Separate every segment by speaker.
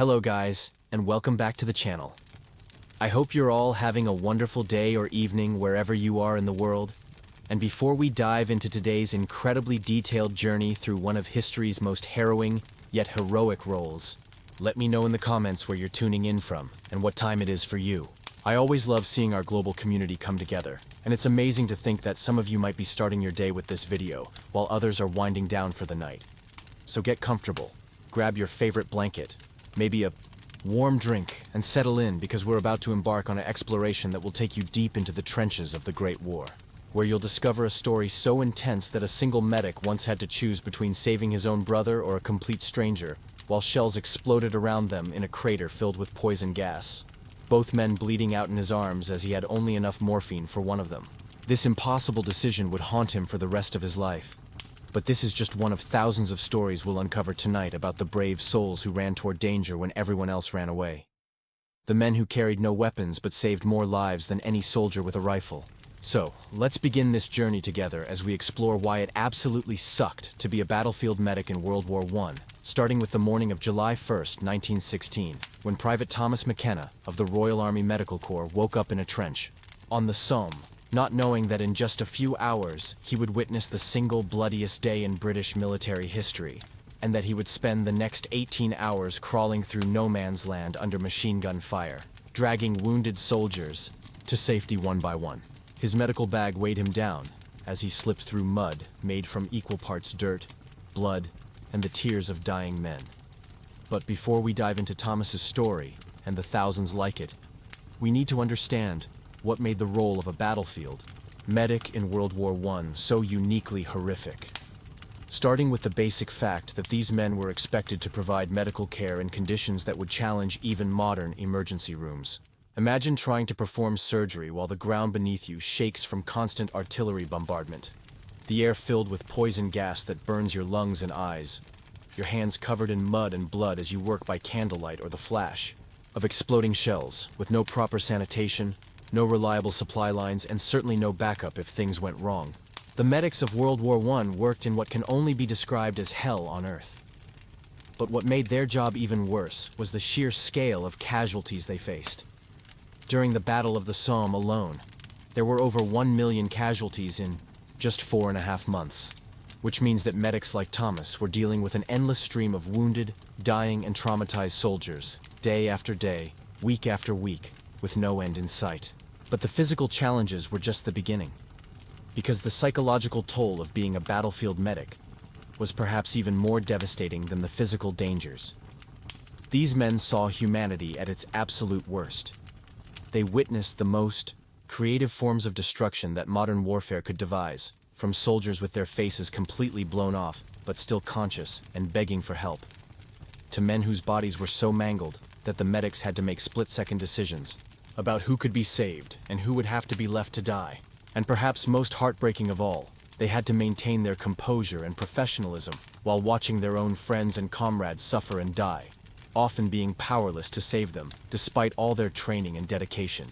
Speaker 1: Hello guys, and welcome back to the channel. I hope you're all having a wonderful day or evening wherever you are in the world. And before we dive into today's incredibly detailed journey through one of history's most harrowing yet heroic roles, let me know in the comments where you're tuning in from and what time it is for you. I always love seeing our global community come together, and it's amazing to think that some of you might be starting your day with this video, while others are winding down for the night. So get comfortable, grab your favorite blanket, maybe a warm drink, and settle in because we're about to embark on an exploration that will take you deep into the trenches of the Great War, where you'll discover a story so intense that a single medic once had to choose between saving his own brother or a complete stranger, while shells exploded around them in a crater filled with poison gas, both men bleeding out in his arms as he had only enough morphine for one of them. This impossible decision would haunt him for the rest of his life. But this is just one of thousands of stories we'll uncover tonight about the brave souls who ran toward danger when everyone else ran away. The men who carried no weapons but saved more lives than any soldier with a rifle. So, let's begin this journey together as we explore why it absolutely sucked to be a battlefield medic in World War I, starting with the morning of July 1st, 1916, when Private Thomas McKenna of the Royal Army Medical Corps woke up in a trench on the Somme, not knowing that in just a few hours he would witness the single bloodiest day in British military history, and that he would spend the next 18 hours crawling through no man's land under machine gun fire, dragging wounded soldiers to safety one by one. His medical bag weighed him down as he slipped through mud made from equal parts dirt, blood, and the tears of dying men. But before we dive into Thomas's story and the thousands like it, we need to understand what made the role of a battlefield medic in World War I so uniquely horrific. Starting with the basic fact that these men were expected to provide medical care in conditions that would challenge even modern emergency rooms. Imagine trying to perform surgery while the ground beneath you shakes from constant artillery bombardment, the air filled with poison gas that burns your lungs and eyes, your hands covered in mud and blood as you work by candlelight or the flash of exploding shells, with no proper sanitation, no reliable supply lines, and certainly no backup if things went wrong. The medics of World War I worked in what can only be described as hell on Earth. But what made their job even worse was the sheer scale of casualties they faced. During the Battle of the Somme alone, there were over 1 million casualties in just 4.5 months, which means that medics like Thomas were dealing with an endless stream of wounded, dying, and traumatized soldiers, day after day, week after week, with no end in sight. But the physical challenges were just the beginning, because the psychological toll of being a battlefield medic was perhaps even more devastating than the physical dangers. These men saw humanity at its absolute worst. They witnessed the most creative forms of destruction that modern warfare could devise, from soldiers with their faces completely blown off, but still conscious and begging for help, to men whose bodies were so mangled that the medics had to make split-second decisions about who could be saved and who would have to be left to die. And perhaps most heartbreaking of all, they had to maintain their composure and professionalism while watching their own friends and comrades suffer and die, often being powerless to save them, despite all their training and dedication.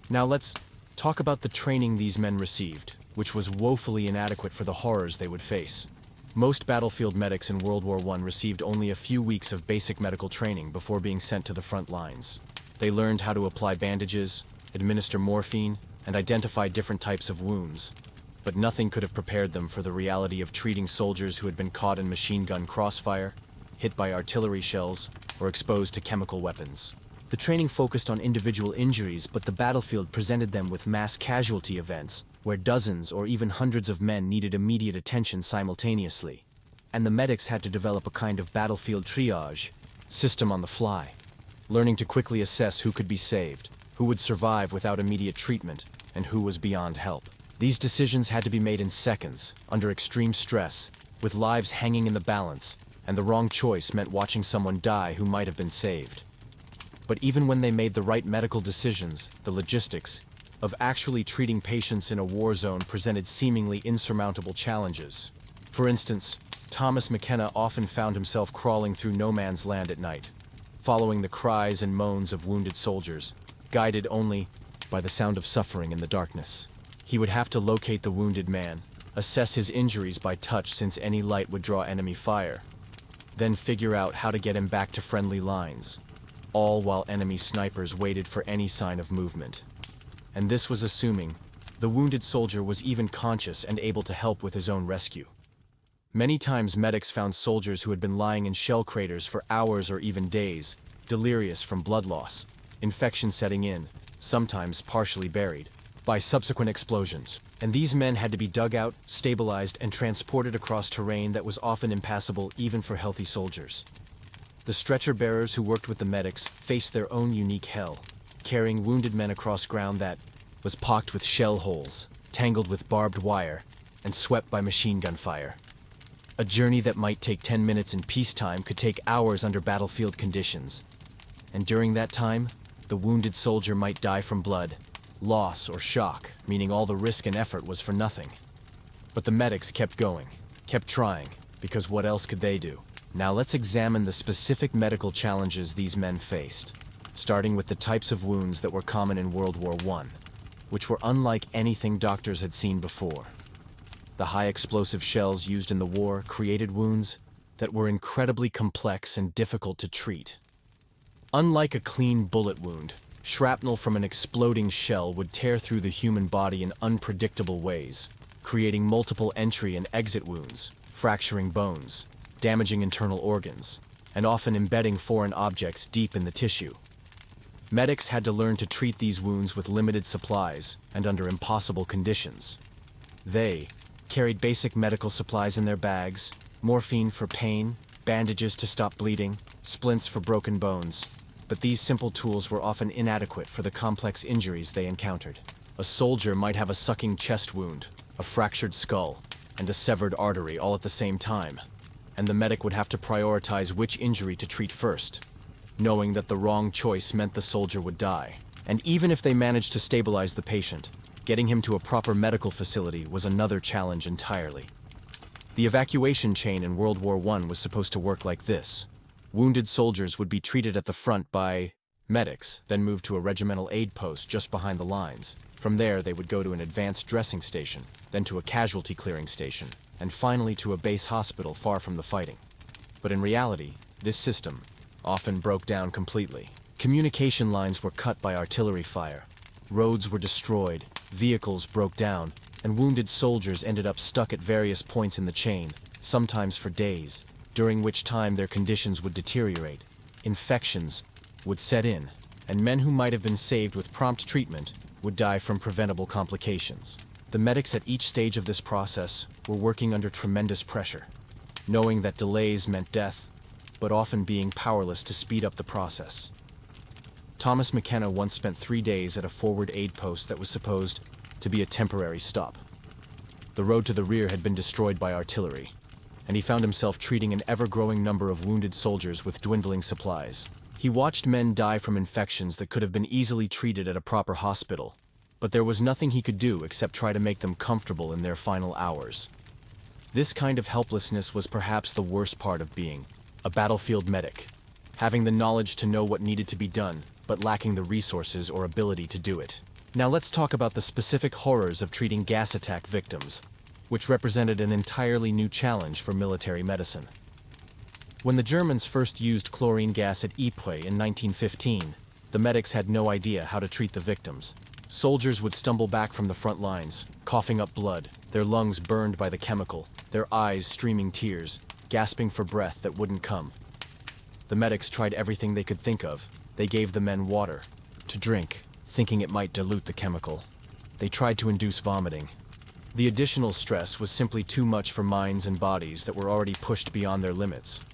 Speaker 1: Now let's talk about the training these men received, which was woefully inadequate for the horrors they would face. Most battlefield medics in World War I received only a few weeks of basic medical training before being sent to the front lines. They learned how to apply bandages, administer morphine, and identify different types of wounds. But nothing could have prepared them for the reality of treating soldiers who had been caught in machine gun crossfire, hit by artillery shells, or exposed to chemical weapons. The training focused on individual injuries, but the battlefield presented them with mass casualty events, where dozens or even hundreds of men needed immediate attention simultaneously. And the medics had to develop a kind of battlefield triage system on the fly, learning to quickly assess who could be saved, who would survive without immediate treatment, and who was beyond help. These decisions had to be made in seconds, under extreme stress, with lives hanging in the balance, and the wrong choice meant watching someone die who might have been saved. But even when they made the right medical decisions, the logistics of actually treating patients in a war zone presented seemingly insurmountable challenges. For instance, Thomas McKenna often found himself crawling through no man's land at night, following the cries and moans of wounded soldiers, guided only by the sound of suffering in the darkness. He would have to locate the wounded man, assess his injuries by touch since any light would draw enemy fire, then figure out how to get him back to friendly lines, all while enemy snipers waited for any sign of movement. And this was assuming the wounded soldier was even conscious and able to help with his own rescue. Many times medics found soldiers who had been lying in shell craters for hours or even days, delirious from blood loss, infection setting in, sometimes partially buried, by subsequent explosions. And these men had to be dug out, stabilized, and transported across terrain that was often impassable even for healthy soldiers. The stretcher bearers who worked with the medics faced their own unique hell, carrying wounded men across ground that was pocked with shell holes, tangled with barbed wire, and swept by machine gun fire. A journey that might take 10 minutes in peacetime could take hours under battlefield conditions. And during that time, the wounded soldier might die from blood, loss, or shock, meaning all the risk and effort was for nothing. But the medics kept going, kept trying, because what else could they do? Now let's examine the specific medical challenges these men faced, starting with the types of wounds that were common in World War I, which were unlike anything doctors had seen before. The high explosive shells used in the war created wounds that were incredibly complex and difficult to treat. Unlike a clean bullet wound, shrapnel from an exploding shell would tear through the human body in unpredictable ways, creating multiple entry and exit wounds, fracturing bones, damaging internal organs, and often embedding foreign objects deep in the tissue. Medics had to learn to treat these wounds with limited supplies and under impossible conditions. They carried basic medical supplies in their bags, morphine for pain, bandages to stop bleeding, splints for broken bones. But these simple tools were often inadequate for the complex injuries they encountered. A soldier might have a sucking chest wound, a fractured skull, and a severed artery all at the same time, and the medic would have to prioritize which injury to treat first, knowing that the wrong choice meant the soldier would die. And even if they managed to stabilize the patient, getting him to a proper medical facility was another challenge entirely. The evacuation chain in World War I was supposed to work like this. Wounded soldiers would be treated at the front by medics, then moved to a regimental aid post just behind the lines. From there, they would go to an advanced dressing station, then to a casualty clearing station, and finally to a base hospital far from the fighting. But in reality, this system often broke down completely. Communication lines were cut by artillery fire, roads were destroyed, vehicles broke down, and wounded soldiers ended up stuck at various points in the chain, sometimes for days, during which time their conditions would deteriorate, infections would set in, and men who might have been saved with prompt treatment would die from preventable complications. The medics at each stage of this process were working under tremendous pressure, knowing that delays meant death, but often being powerless to speed up the process. Thomas McKenna once spent 3 days at a forward aid post that was supposed to be a temporary stop. The road to the rear had been destroyed by artillery, and he found himself treating an ever-growing number of wounded soldiers with dwindling supplies. He watched men die from infections that could have been easily treated at a proper hospital, but there was nothing he could do except try to make them comfortable in their final hours. This kind of helplessness was perhaps the worst part of being a battlefield medic, having the knowledge to know what needed to be done, but lacking the resources or ability to do it. Now let's talk about the specific horrors of treating gas attack victims, which represented an entirely new challenge for military medicine. When the Germans first used chlorine gas at Ypres in 1915, the medics had no idea how to treat the victims. Soldiers would stumble back from the front lines, coughing up blood, their lungs burned by the chemical, their eyes streaming tears, gasping for breath that wouldn't come. The medics tried everything they could think of. They gave the men water to drink, thinking it might dilute the chemical. They tried to induce vomiting. The additional stress was simply too much for minds and bodies that were already pushed beyond their limits.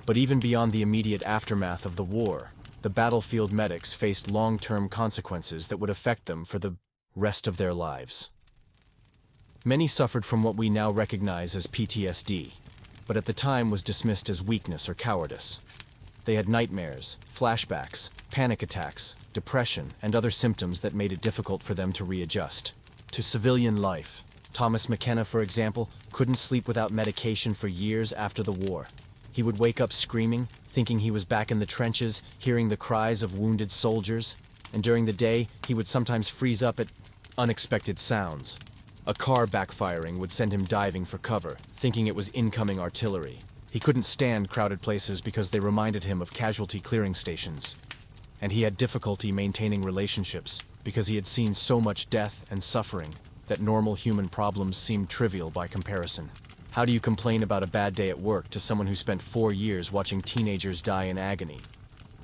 Speaker 1: But even beyond the immediate aftermath of the war, the battlefield medics faced long-term consequences that would affect them for the rest of their lives. Many suffered from what we now recognize as PTSD, but at the time was dismissed as weakness or cowardice. They had nightmares, flashbacks, panic attacks, depression, and other symptoms that made it difficult for them to readjust to civilian life. Thomas McKenna, for example, couldn't sleep without medication for years after the war. He would wake up screaming, thinking he was back in the trenches, hearing the cries of wounded soldiers, and during the day, he would sometimes freeze up at unexpected sounds. A car backfiring would send him diving for cover, thinking it was incoming artillery. He couldn't stand crowded places because they reminded him of casualty clearing stations. And he had difficulty maintaining relationships because he had seen so much death and suffering that normal human problems seemed trivial by comparison. How do you complain about a bad day at work to someone who spent 4 years watching teenagers die in agony?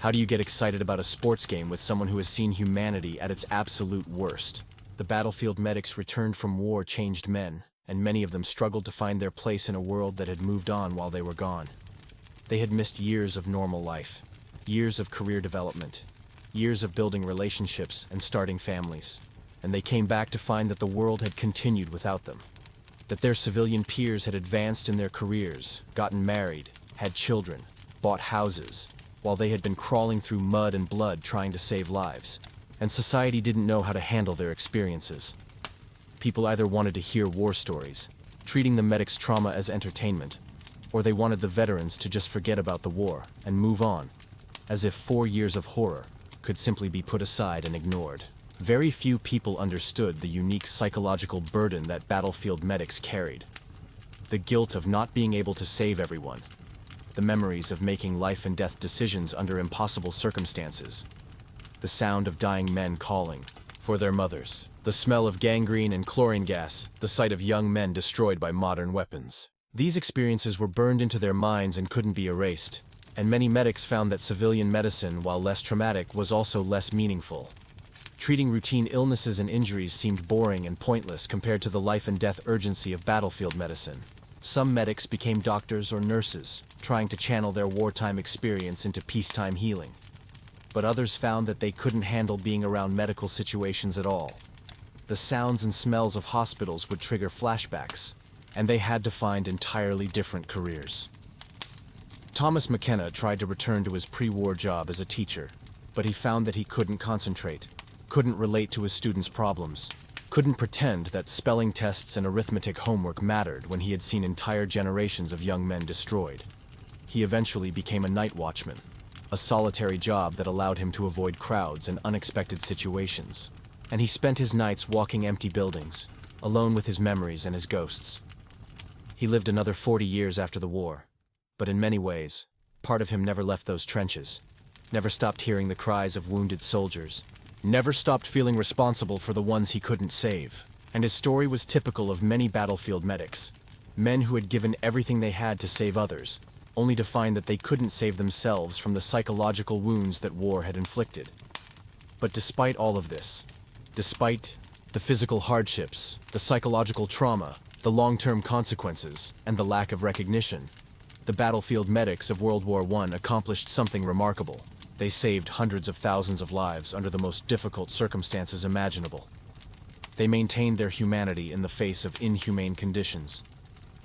Speaker 1: How do you get excited about a sports game with someone who has seen humanity at its absolute worst? The battlefield medics returned from war changed men, and many of them struggled to find their place in a world that had moved on while they were gone. They had missed years of normal life, years of career development, years of building relationships and starting families, and they came back to find that the world had continued without them. That their civilian peers had advanced in their careers, gotten married, had children, bought houses, while they had been crawling through mud and blood trying to save lives, and society didn't know how to handle their experiences. People either wanted to hear war stories, treating the medics' trauma as entertainment, or they wanted the veterans to just forget about the war and move on, as if 4 years of horror could simply be put aside and ignored. Very few people understood the unique psychological burden that battlefield medics carried. The guilt of not being able to save everyone. The memories of making life and death decisions under impossible circumstances. The sound of dying men calling for their mothers. The smell of gangrene and chlorine gas. The sight of young men destroyed by modern weapons. These experiences were burned into their minds and couldn't be erased. And many medics found that civilian medicine, while less traumatic, was also less meaningful. Treating routine illnesses and injuries seemed boring and pointless compared to the life and death urgency of battlefield medicine. Some medics became doctors or nurses, trying to channel their wartime experience into peacetime healing. But others found that they couldn't handle being around medical situations at all. The sounds and smells of hospitals would trigger flashbacks, and they had to find entirely different careers. Thomas McKenna tried to return to his pre-war job as a teacher, but he found that he couldn't concentrate. Couldn't relate to his students' problems, couldn't pretend that spelling tests and arithmetic homework mattered when he had seen entire generations of young men destroyed. He eventually became a night watchman, a solitary job that allowed him to avoid crowds and unexpected situations. And he spent his nights walking empty buildings, alone with his memories and his ghosts. He lived another 40 years after the war, but in many ways, part of him never left those trenches, never stopped hearing the cries of wounded soldiers, never stopped feeling responsible for the ones he couldn't save. And his story was typical of many battlefield medics, men who had given everything they had to save others, only to find that they couldn't save themselves from the psychological wounds that war had inflicted. But despite all of this, despite the physical hardships, the psychological trauma, the long-term consequences, and the lack of recognition, the battlefield medics of World War I accomplished something remarkable. They saved hundreds of thousands of lives under the most difficult circumstances imaginable. They maintained their humanity in the face of inhumane conditions.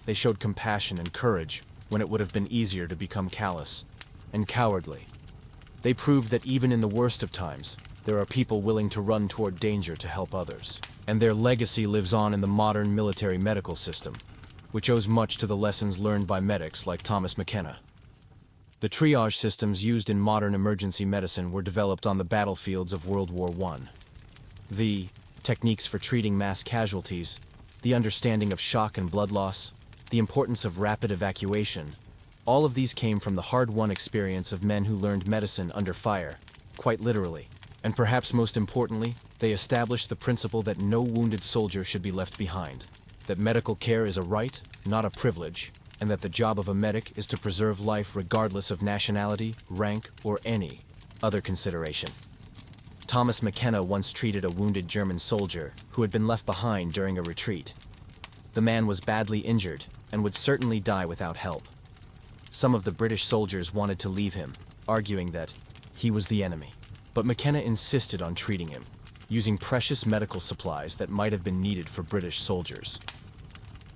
Speaker 1: They showed compassion and courage when it would have been easier to become callous and cowardly. They proved that even in the worst of times, there are people willing to run toward danger to help others. And their legacy lives on in the modern military medical system, which owes much to the lessons learned by medics like Thomas McKenna. The triage systems used in modern emergency medicine were developed on the battlefields of World War I. The techniques for treating mass casualties, the understanding of shock and blood loss, the importance of rapid evacuation, all of these came from the hard-won experience of men who learned medicine under fire, quite literally. And perhaps most importantly, they established the principle that no wounded soldier should be left behind, that medical care is a right, not a privilege, and that the job of a medic is to preserve life regardless of nationality, rank, or any other consideration. Thomas McKenna once treated a wounded German soldier who had been left behind during a retreat. The man was badly injured and would certainly die without help. Some of the British soldiers wanted to leave him, arguing that he was the enemy. But McKenna insisted on treating him, using precious medical supplies that might have been needed for British soldiers.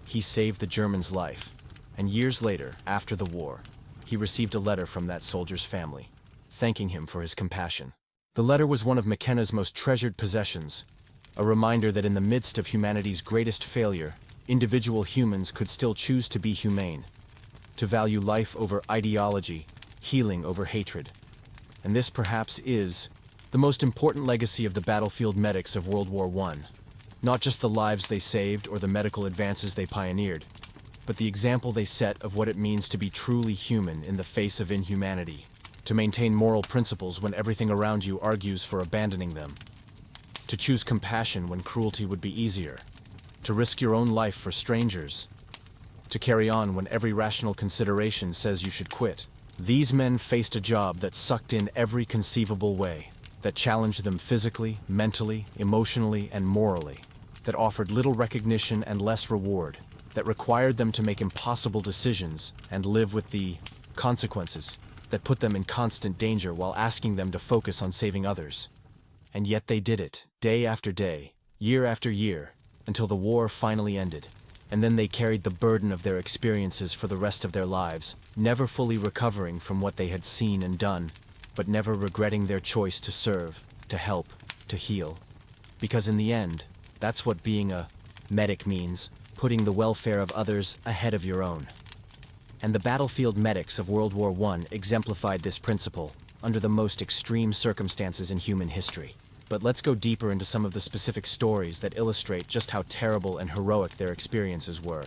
Speaker 1: He saved the German's life, and years later, after the war, he received a letter from that soldier's family, thanking him for his compassion. The letter was one of McKenna's most treasured possessions, a reminder that in the midst of humanity's greatest failure, individual humans could still choose to be humane, to value life over ideology, healing over hatred. And this perhaps is the most important legacy of the battlefield medics of World War I. Not just the lives they saved or the medical advances they pioneered, but the example they set of what it means to be truly human in the face of inhumanity, to maintain moral principles when everything around you argues for abandoning them, to choose compassion when cruelty would be easier, to risk your own life for strangers, to carry on when every rational consideration says you should quit. These men faced a job that sucked in every conceivable way, that challenged them physically, mentally, emotionally, and morally, that offered little recognition and less reward, that required them to make impossible decisions and live with the consequences, that put them in constant danger while asking them to focus on saving others. And yet they did it, day after day, year after year, until the war finally ended. And then they carried the burden of their experiences for the rest of their lives, never fully recovering from what they had seen and done, but never regretting their choice to serve, to help, to heal. Because in the end, that's what being a medic means, putting the welfare of others ahead of your own. And the battlefield medics of World War I exemplified this principle under the most extreme circumstances in human history. But let's go deeper into some of the specific stories that illustrate just how terrible and heroic their experiences were.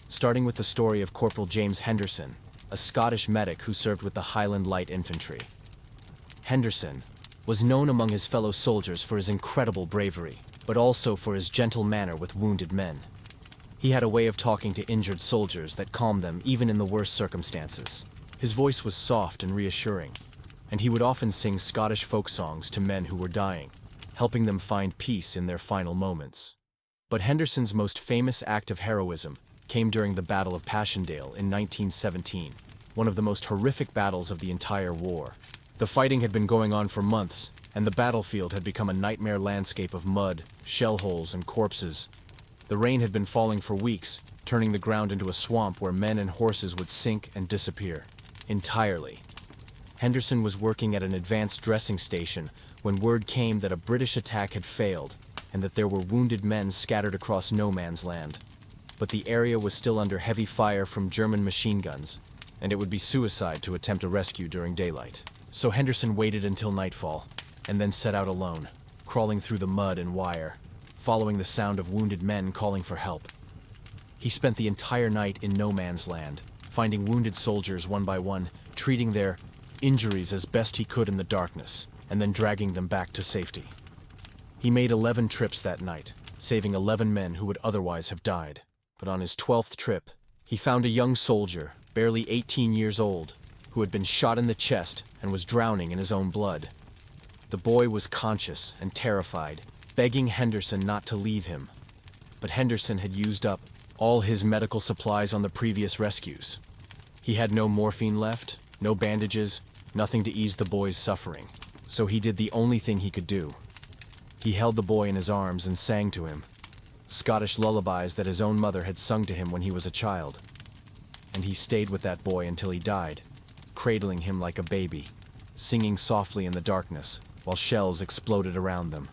Speaker 1: Starting with the story of Corporal James Henderson, a Scottish medic who served with the Highland Light Infantry. Henderson was known among his fellow soldiers for his incredible bravery, but also for his gentle manner with wounded men. He had a way of talking to injured soldiers that calmed them even in the worst circumstances. His voice was soft and reassuring, and he would often sing Scottish folk songs to men who were dying, helping them find peace in their final moments. But Henderson's most famous act of heroism came during the Battle of Passchendaele in 1917, one of the most horrific battles of the entire war. The fighting had been going on for months, and the battlefield had become a nightmare landscape of mud, shell holes, and corpses. The rain had been falling for weeks, turning the ground into a swamp where men and horses would sink and disappear entirely. Henderson was working at an advanced dressing station when word came that a British attack had failed and that there were wounded men scattered across no man's land. But the area was still under heavy fire from German machine guns, and it would be suicide to attempt a rescue during daylight. So Henderson waited until nightfall, and then set out alone, crawling through the mud and wire, following the sound of wounded men calling for help. He spent the entire night in no man's land, finding wounded soldiers one by one, treating their injuries as best he could in the darkness, and then dragging them back to safety. He made 11 trips that night, saving 11 men who would otherwise have died. But on his 12th trip, he found a young soldier, barely 18 years old, who had been shot in the chest and was drowning in his own blood. The boy was conscious and terrified, begging Henderson not to leave him. But Henderson had used up all his medical supplies on the previous rescues. He had no morphine left, no bandages, nothing to ease the boy's suffering. So he did the only thing he could do. He held the boy in his arms and sang to him Scottish lullabies that his own mother had sung to him when he was a child. And he stayed with that boy until he died, cradling him like a baby, singing softly in the darkness while shells exploded around them.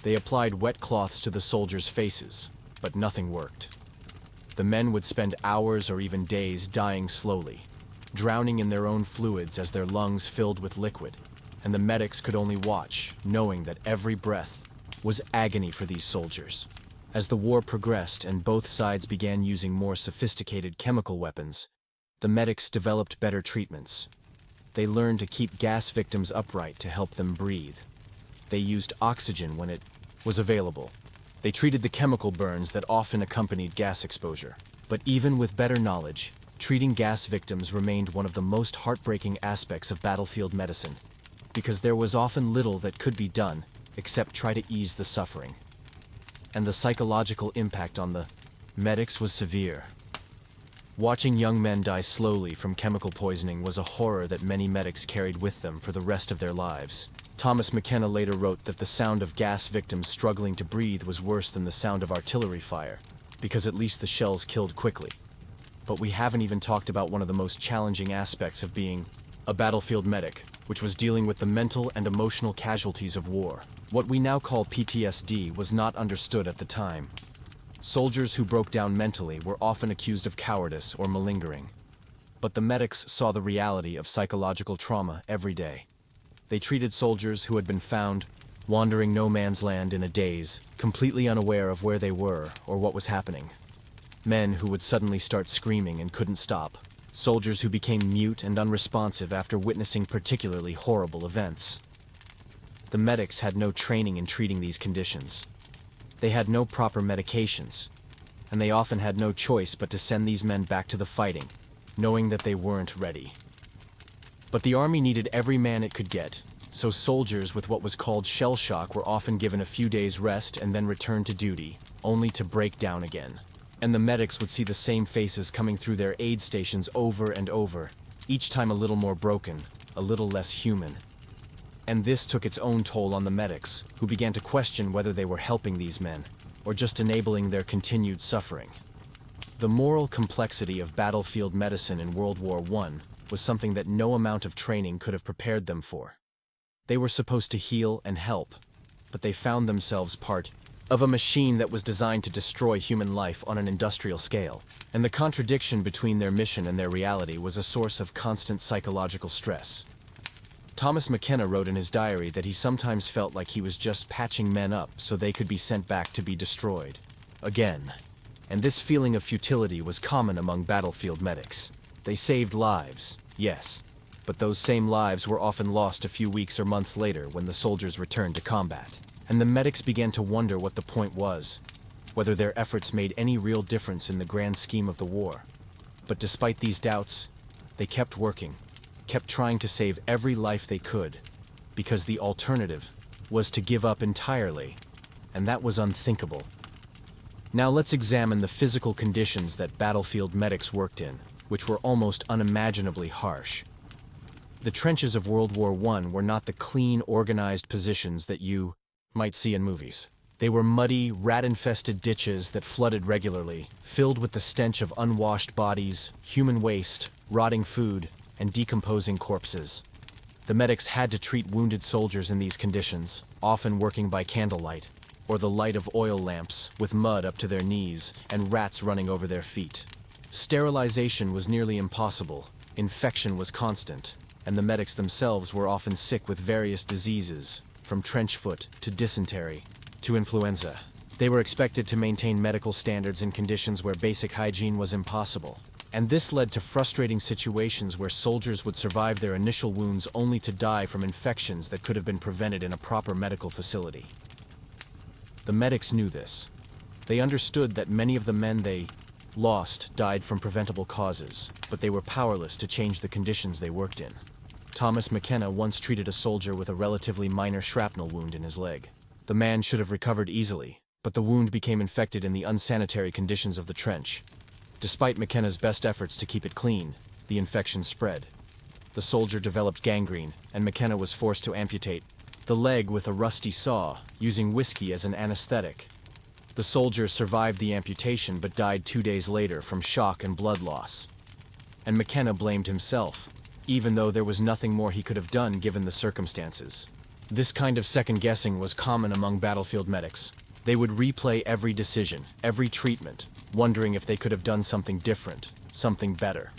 Speaker 1: They applied wet cloths to the soldiers' faces, but nothing worked. The men would spend hours or even days dying slowly, drowning in their own fluids as their lungs filled with liquid, and the medics could only watch, knowing that every breath was agony for these soldiers. As the war progressed and both sides began using more sophisticated chemical weapons, the medics developed better treatments. They learned to keep gas victims upright to help them breathe. They used oxygen when it was available. They treated the chemical burns that often accompanied gas exposure. But even with better knowledge, treating gas victims remained one of the most heartbreaking aspects of battlefield medicine, because there was often little that could be done except try to ease the suffering. And the psychological impact on the medics was severe. Watching young men die slowly from chemical poisoning was a horror that many medics carried with them for the rest of their lives. Thomas McKenna later wrote that the sound of gas victims struggling to breathe was worse than the sound of artillery fire, because at least the shells killed quickly. But we haven't even talked about one of the most challenging aspects of being a battlefield medic, which was dealing with the mental and emotional casualties of war. What we now call PTSD was not understood at the time. Soldiers who broke down mentally were often accused of cowardice or malingering. But the medics saw the reality of psychological trauma every day. They treated soldiers who had been found wandering no man's land in a daze, completely unaware of where they were or what was happening. Men who would suddenly start screaming and couldn't stop. Soldiers who became mute and unresponsive after witnessing particularly horrible events. The medics had no training in treating these conditions. They had no proper medications, and they often had no choice but to send these men back to the fighting, knowing that they weren't ready. But the army needed every man it could get, so soldiers with what was called shell shock were often given a few days' rest and then returned to duty, only to break down again. And the medics would see the same faces coming through their aid stations over and over, each time a little more broken, a little less human. And this took its own toll on the medics, who began to question whether they were helping these men, or just enabling their continued suffering. The moral complexity of battlefield medicine in World War I was something that no amount of training could have prepared them for. They were supposed to heal and help, but they found themselves part of a machine that was designed to destroy human life on an industrial scale, and the contradiction between their mission and their reality was a source of constant psychological stress. Thomas McKenna wrote in his diary that he sometimes felt like he was just patching men up so they could be sent back to be destroyed again. And this feeling of futility was common among battlefield medics. They saved lives, yes, but those same lives were often lost a few weeks or months later when the soldiers returned to combat. And the medics began to wonder what the point was, whether their efforts made any real difference in the grand scheme of the war. But despite these doubts, they kept working, kept trying to save every life they could, because the alternative was to give up entirely, and that was unthinkable. Now let's examine the physical conditions that battlefield medics worked in, which were almost unimaginably harsh. The trenches of World War I were not the clean, organized positions that you might see in movies. They were muddy, rat-infested ditches that flooded regularly, filled with the stench of unwashed bodies, human waste, rotting food, and decomposing corpses. The medics had to treat wounded soldiers in these conditions, often working by candlelight, or the light of oil lamps, with mud up to their knees and rats running over their feet. Sterilization was nearly impossible, infection was constant, and the medics themselves were often sick with various diseases, from trench foot to dysentery to influenza. They were expected to maintain medical standards in conditions where basic hygiene was impossible. And this led to frustrating situations where soldiers would survive their initial wounds only to die from infections that could have been prevented in a proper medical facility. The medics knew this. They understood that many of the men they lost died from preventable causes, but they were powerless to change the conditions they worked in. Thomas McKenna once treated a soldier with a relatively minor shrapnel wound in his leg. The man should have recovered easily, but the wound became infected in the unsanitary conditions of the trench. Despite McKenna's best efforts to keep it clean, the infection spread. The soldier developed gangrene, and McKenna was forced to amputate the leg with a rusty saw, using whiskey as an anesthetic. The soldier survived the amputation but died 2 days later from shock and blood loss. And McKenna blamed himself, even though there was nothing more he could have done given the circumstances. This kind of second-guessing was common among battlefield medics. They would replay every decision, every treatment, wondering if they could have done something different, something better.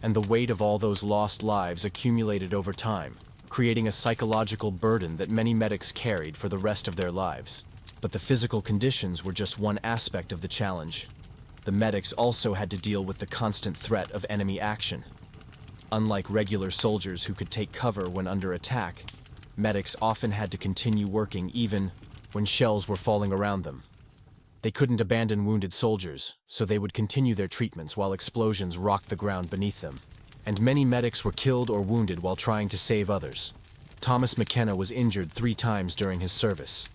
Speaker 1: And the weight of all those lost lives accumulated over time, creating a psychological burden that many medics carried for the rest of their lives. But the physical conditions were just one aspect of the challenge. The medics also had to deal with the constant threat of enemy action. Unlike regular soldiers who could take cover when under attack, medics often had to continue working even when shells were falling around them. They couldn't abandon wounded soldiers, so they would continue their treatments while explosions rocked the ground beneath them. And many medics were killed or wounded while trying to save others. Thomas McKenna was injured 3 times during his service.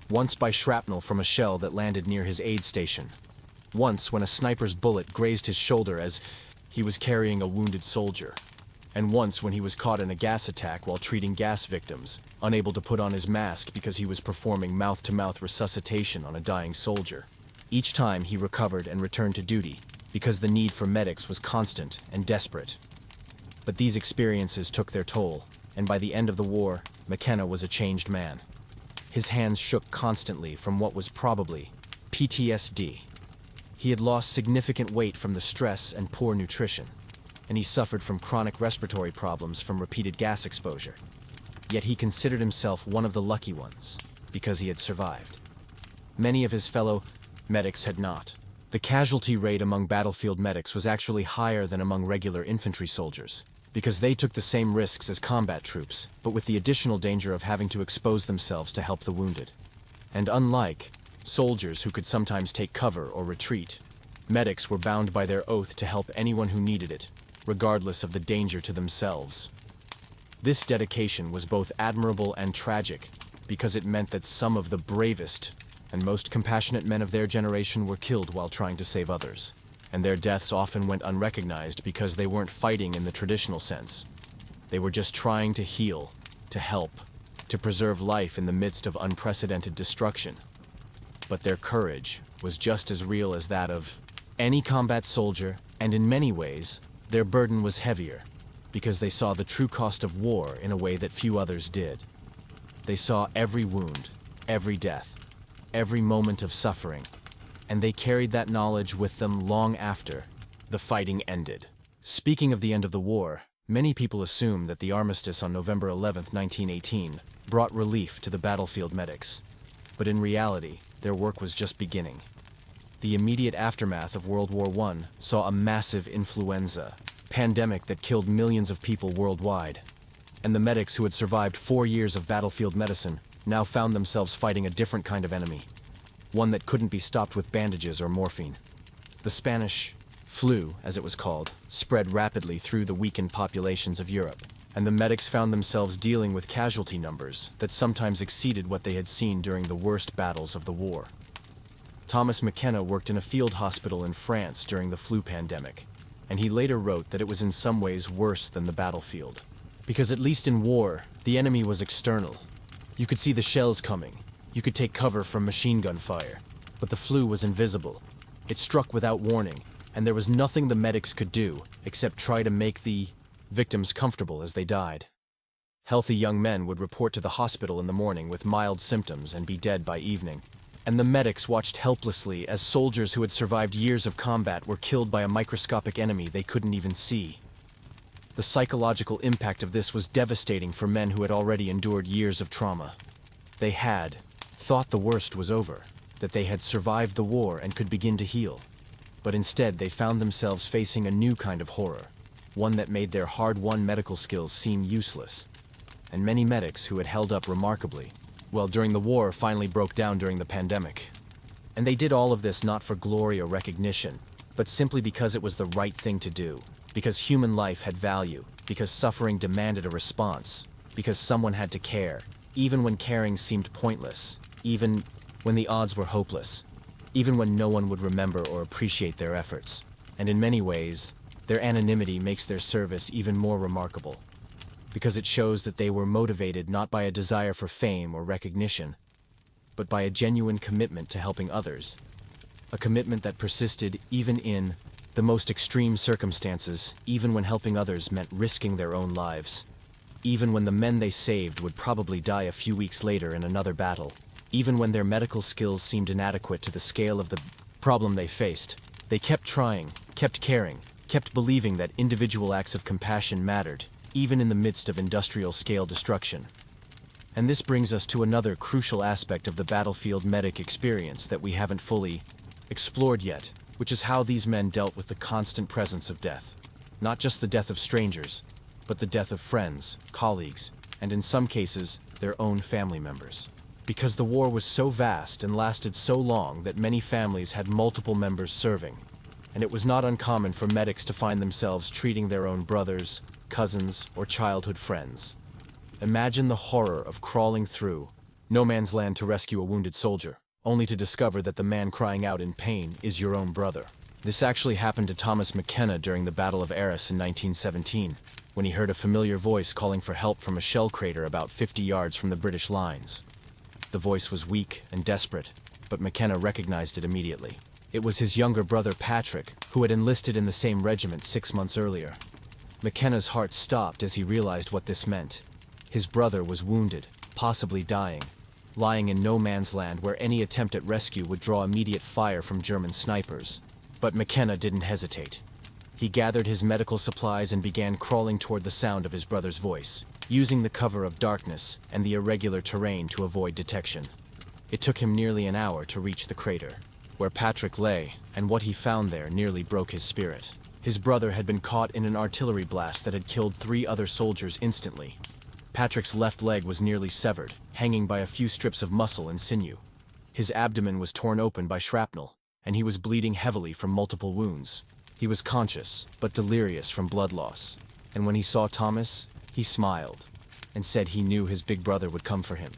Speaker 1: Once by shrapnel from a shell that landed near his aid station. Once when a sniper's bullet grazed his shoulder as he was carrying a wounded soldier. And once when he was caught in a gas attack while treating gas victims, unable to put on his mask because he was performing mouth-to-mouth resuscitation on a dying soldier. Each time he recovered and returned to duty, because the need for medics was constant and desperate. But these experiences took their toll, and by the end of the war, McKenna was a changed man. His hands shook constantly from what was probably PTSD. He had lost significant weight from the stress and poor nutrition, and he suffered from chronic respiratory problems from repeated gas exposure. Yet he considered himself one of the lucky ones, because he had survived. Many of his fellow medics had not. The casualty rate among battlefield medics was actually higher than among regular infantry soldiers, because they took the same risks as combat troops, but with the additional danger of having to expose themselves to help the wounded. And unlike soldiers who could sometimes take cover or retreat, medics were bound by their oath to help anyone who needed it, regardless of the danger to themselves. This dedication was both admirable and tragic, because it meant that some of the bravest and most compassionate men of their generation were killed while trying to save others, and their deaths often went unrecognized because they weren't fighting in the traditional sense. They were just trying to heal, to help, to preserve life in the midst of unprecedented destruction. But their courage was just as real as that of any combat soldier, and in many ways, their burden was heavier, because they saw the true cost of war in a way that few others did. They saw every wound, every death, every moment of suffering, and they carried that knowledge with them long after the fighting ended. Speaking of the end of the war, many people assume that the armistice on November 11, 1918, brought relief to the battlefield medics. But in reality, their work was just beginning. The immediate aftermath of World War I saw a massive influenza pandemic that killed millions of people worldwide. And the medics who had survived 4 years of battlefield medicine now found themselves fighting a different kind of enemy, one that couldn't be stopped with bandages or morphine. The Spanish flu, as it was called, spread rapidly through the weakened populations of Europe, and the medics found themselves dealing with casualty numbers that sometimes exceeded what they had seen during the worst battles of the war. Thomas McKenna worked in a field hospital in France during the flu pandemic, and he later wrote that it was in some ways worse than the battlefield. Because at least in war, the enemy was external. You could see the shells coming. You could take cover from machine gun fire. But the flu was invisible. It struck without warning, and there was nothing the medics could do except try to make the victims comfortable as they died. Healthy young men would report to the hospital in the morning with mild symptoms and be dead by evening. And the medics watched helplessly as soldiers who had survived years of combat were killed by a microscopic enemy they couldn't even see. The psychological impact of this was devastating for men who had already endured years of trauma. They had thought the worst was over, that they had survived the war and could begin to heal. But instead, they found themselves facing a new kind of horror, one that made their hard-won medical skills seem useless. And many medics who had held up remarkably, well, during the war, finally broke down during the pandemic. And they did all of this not for glory or recognition, but simply because it was the right thing to do. Because human life had value, because suffering demanded a response, because someone had to care, even when caring seemed pointless, even when the odds were hopeless, even when no one would remember or appreciate their efforts. And in many ways, their anonymity makes their service even more remarkable, because it shows that they were motivated not by a desire for fame or recognition, but by a genuine commitment to helping others, a commitment that persisted even in the most extreme circumstances, even when helping others meant risking their own lives, even when the men they saved would probably die a few weeks later in another battle, even when their medical skills seemed inadequate to the scale of the problem they faced. They kept trying, kept caring, kept believing that individual acts of compassion mattered, even in the midst of industrial-scale destruction. And this brings us to another crucial aspect of the battlefield medic experience that we haven't fully explored yet, which is how these men dealt with the constant presence of death. Not just the death of strangers, but the death of friends, colleagues, and in some cases, their own family members. Because the war was so vast and lasted so long that many families had multiple members serving, and it was not uncommon for medics to find themselves treating their own brothers, cousins, or childhood friends. Imagine the horror of crawling through no man's land to rescue a wounded soldier, only to discover that the man crying out in pain is your own brother. This actually happened to Thomas McKenna during the Battle of Arras in 1917, when he heard a familiar voice calling for help from a shell crater about 50 yards from the British lines. The voice was weak and desperate, but McKenna recognized it immediately. It was his younger brother Patrick, who had enlisted in the same regiment 6 months earlier. McKenna's heart stopped as he realized what this meant. His brother was wounded, possibly dying, lying in no man's land where any attempt at rescue would draw immediate fire from German snipers. But McKenna didn't hesitate. He gathered his medical supplies and began crawling toward the sound of his brother's voice, using the cover of darkness and the irregular terrain to avoid detection. It took him nearly an hour to reach the crater. where Patrick lay, and what he found there nearly broke his spirit. His brother had been caught in an artillery blast that had killed 3 other soldiers instantly. Patrick's left leg was nearly severed, hanging by a few strips of muscle and sinew. His abdomen was torn open by shrapnel, and he was bleeding heavily from multiple wounds. He was conscious, but delirious from blood loss. And when he saw Thomas, he smiled, and said he knew his big brother would come for him.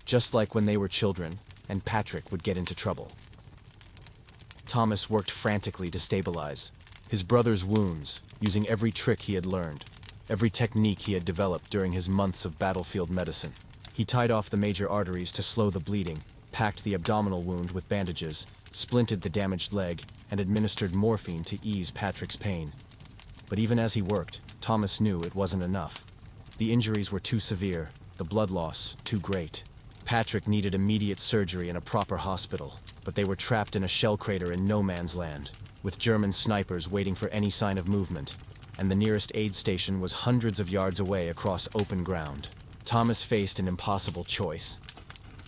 Speaker 1: Just like when they were children, and Patrick would get into trouble. Thomas worked frantically to stabilize his brother's wounds, using every trick he had learned, every technique he had developed during his months of battlefield medicine. He tied off the major arteries to slow the bleeding, packed the abdominal wound with bandages, splinted the damaged leg, and administered morphine to ease Patrick's pain. But even as he worked, Thomas knew it wasn't enough. The injuries were too severe, the blood loss too great. Patrick needed immediate surgery in a proper hospital, but they were trapped in a shell crater in no man's land, with German snipers waiting for any sign of movement, and the nearest aid station was hundreds of yards away across open ground. Thomas faced an impossible choice.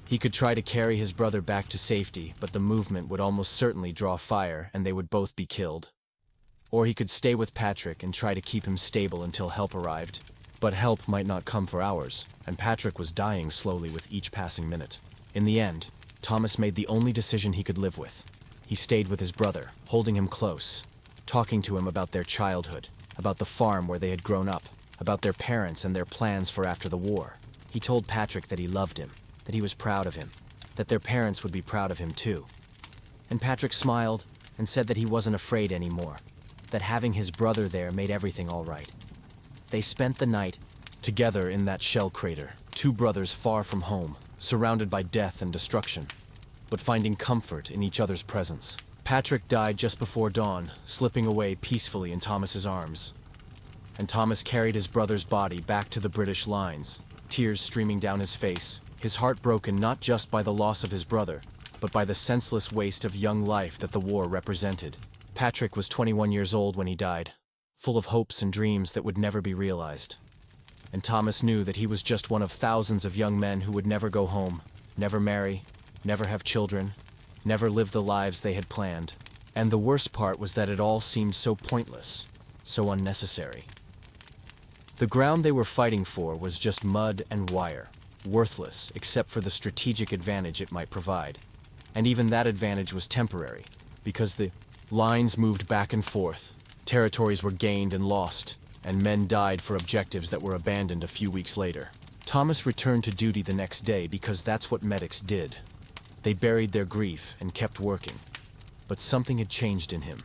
Speaker 1: He could try to carry his brother back to safety, but the movement would almost certainly draw fire and they would both be killed. Or he could stay with Patrick and try to keep him stable until help arrived. But help might not come for hours, and Patrick was dying slowly with each passing minute. In the end, Thomas made the only decision he could live with. He stayed with his brother, holding him close, talking to him about their childhood, about the farm where they had grown up, about their parents and their plans for after the war. He told Patrick that he loved him, that he was proud of him, that their parents would be proud of him too. And Patrick smiled and said that he wasn't afraid anymore, that having his brother there made everything all right. They spent the night together in that shell crater, 2 brothers far from home, surrounded by death and destruction, but finding comfort in each other's presence. Patrick died just before dawn, slipping away peacefully in Thomas's arms. And Thomas carried his brother's body back to the British lines, tears streaming down his face, his heart broken not just by the loss of his brother, but by the senseless waste of young life that the war represented. Patrick was 21 years old when he died, full of hopes and dreams that would never be realized. And Thomas knew that he was just one of thousands of young men who would never go home, never marry, never have children, never live the lives they had planned. And the worst part was that it all seemed so pointless, so unnecessary. The ground they were fighting for was just mud and wire, worthless except for the strategic advantage it might provide. And even that advantage was temporary, because the lines moved back and forth, territories were gained and lost, and men died for objectives that were abandoned a few weeks later. Thomas returned to duty the next day because that's what medics did. They buried their grief and kept working. But something had changed in him.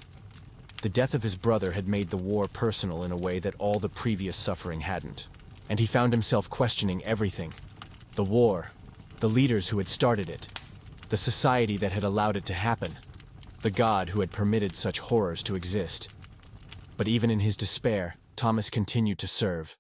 Speaker 1: The death of his brother had made the war personal in a way that all the previous suffering hadn't. And he found himself questioning everything. The war, the leaders who had started it, the society that had allowed it to happen, the God who had permitted such horrors to exist. But even in his despair, Thomas continued to serve,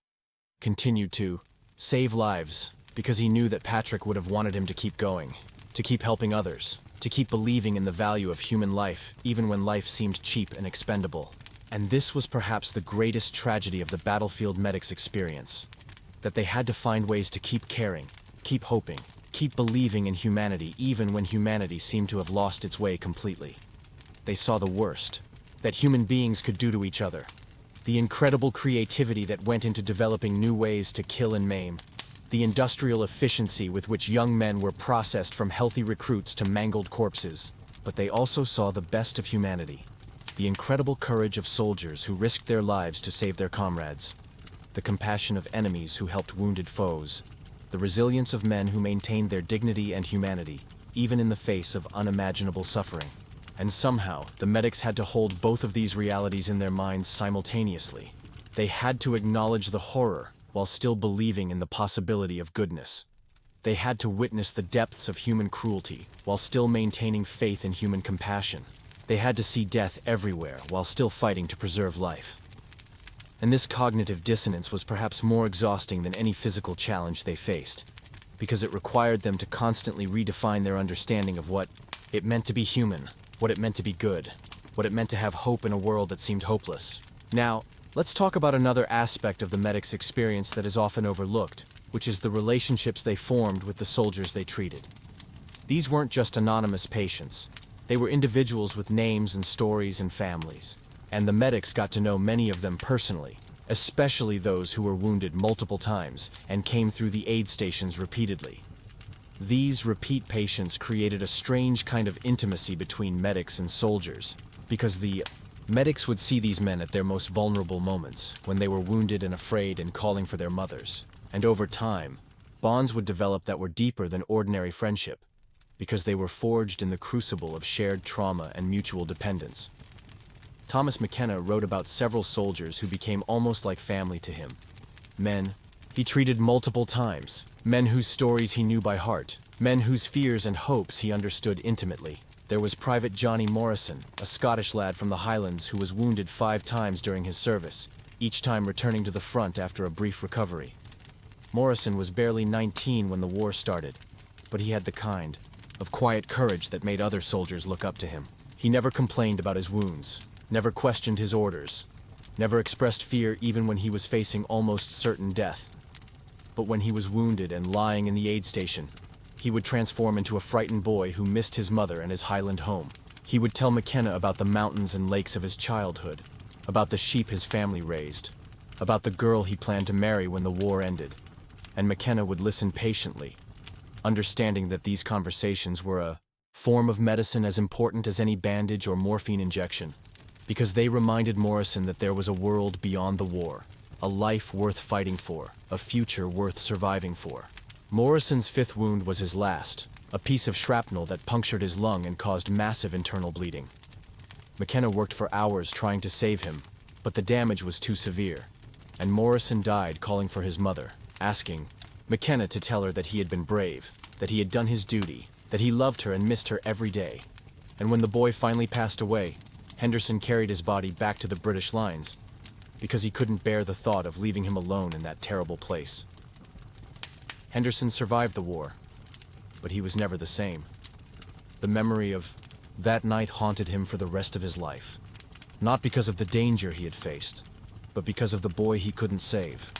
Speaker 1: continued to save lives, because he knew that Patrick would have wanted him to keep going, to keep helping others, to keep believing in the value of human life, even when life seemed cheap and expendable. And this was perhaps the greatest tragedy of the battlefield medics' experience, that they had to find ways to keep caring, keep hoping, keep believing in humanity even when humanity seemed to have lost its way completely. They saw the worst that human beings could do to each other, the incredible creativity that went into developing new ways to kill and maim, the industrial efficiency with which young men were processed from healthy recruits to mangled corpses. But they also saw the best of humanity, the incredible courage of soldiers who risked their lives to save their comrades, the compassion of enemies who helped wounded foes, the resilience of men who maintained their dignity and humanity, even in the face of unimaginable suffering. And somehow, the medics had to hold both of these realities in their minds simultaneously. They had to acknowledge the horror while still believing in the possibility of goodness. They had to witness the depths of human cruelty while still maintaining faith in human compassion. They had to see death everywhere while still fighting to preserve life. And this cognitive dissonance was perhaps more exhausting than any physical challenge they faced, because it required them to constantly redefine their understanding of what it meant to be human, what it meant to be good, what it meant to have hope in a world that seemed hopeless. Now, let's talk about another aspect of the medics' experience that is often overlooked, which is the relationships they formed with the soldiers they treated. These weren't just anonymous patients. They were individuals with names and stories and families, and the medics got to know many of them personally, especially those who were wounded multiple times and came through the aid stations repeatedly. These repeat patients created a strange kind of intimacy between medics and soldiers, because the medics would see these men at their most vulnerable moments, when they were wounded and afraid and calling for their mothers. And over time, bonds would develop that were deeper than ordinary friendship, because they were forged in the crucible of shared trauma and mutual dependence. Thomas McKenna wrote about several soldiers who became almost like family to him. Men he treated multiple times, men whose stories he knew by heart, men whose fears and hopes he understood intimately. There was Private Johnny Morrison, a Scottish lad from the Highlands who was wounded 5 times during his service, each time returning to the front after a brief recovery. Morrison was barely 19 when the war started, but he had the kind of quiet courage that made other soldiers look up to him. He never complained about his wounds, never questioned his orders, never expressed fear even when he was facing almost certain death. But when he was wounded and lying in the aid station, he would transform into a frightened boy who missed his mother and his Highland home. He would tell McKenna about the mountains and lakes of his childhood, about the sheep his family raised, about the girl he planned to marry when the war ended. And McKenna would listen patiently, understanding that these conversations were a form of medicine as important as any bandage or morphine injection, because they reminded Morrison that there was a world beyond the war, a life worth fighting for, a future worth surviving for. Morrison's 5th wound was his last, a piece of shrapnel that punctured his lung and caused massive internal bleeding. McKenna worked for hours trying to save him, but the damage was too severe, and Morrison died calling for his mother, asking McKenna to tell her that he had been brave, that he had done his duty, that he loved her and missed her every day. And when the boy finally passed away, Henderson carried his body back to the British lines, because he couldn't bear the thought of leaving him alone in that terrible place. Henderson survived the war, but he was never the same. The memory of that night haunted him for the rest of his life, not because of the danger he had faced, but because of the boy he couldn't save,